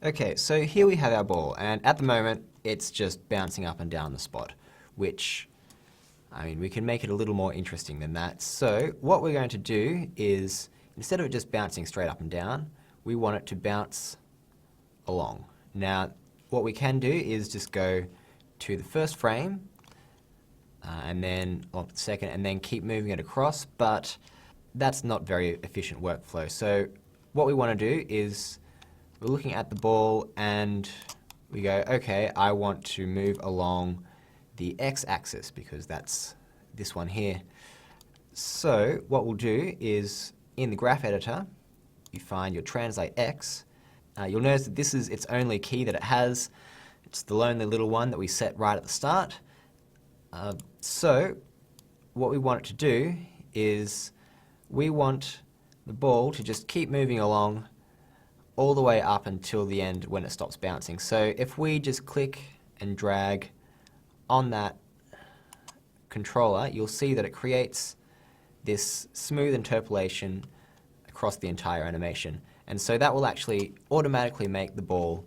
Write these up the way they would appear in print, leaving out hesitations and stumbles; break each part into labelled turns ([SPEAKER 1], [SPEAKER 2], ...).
[SPEAKER 1] Okay, so here we have our ball, and at the moment it's just bouncing up and down the spot, which, I mean, we can make it a little more interesting than that. So what we're going to do is, instead of it just bouncing straight up and down, we want it to bounce along. Now, what we can do is just go to the first frame, and then the second, and then keep moving it across, but that's not very efficient workflow. So what we want to do is, we're looking at the ball and we go, okay, I want to move along the x-axis because that's this one here. So what we'll do is, in the graph editor, you find your translate x. You'll notice that this is its only key that it has. It's the lonely little one that we set right at the start. So what we want it to do is, we want the ball to just keep moving along all the way up until the end when it stops bouncing. So if we just click and drag on that controller, you'll see that it creates this smooth interpolation across the entire animation. And so that will actually automatically make the ball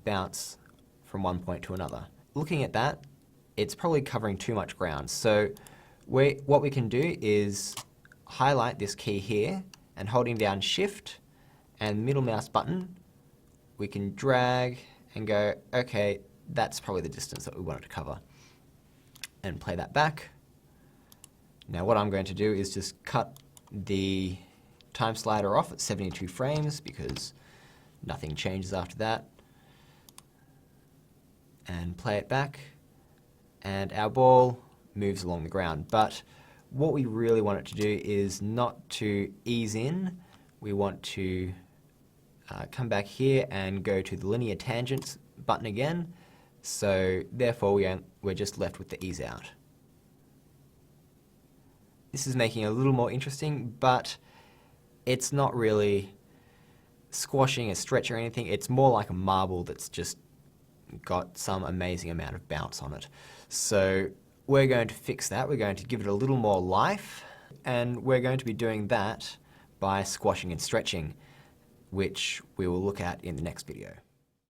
[SPEAKER 1] bounce from one point to another. Looking at that, it's probably covering too much ground. So what we can do is highlight this key here, and holding down Shift and middle mouse button, we can drag and go, okay, that's probably the distance that we want it to cover. And play that back. Now what I'm going to do is just cut the time slider off at 72 frames because nothing changes after that. And play it back. And our ball moves along the ground. But what we really want it to do is not to ease in. We want to come back here and go to the linear tangents button again. So therefore we're just left with the ease out. This is making it a little more interesting, but it's not really squashing a stretch or anything. It's more like a marble that's just got some amazing amount of bounce on it. So we're going to fix that. We're going to give it a little more life, and we're going to be doing that by squashing and stretching, which we will look at in the next video.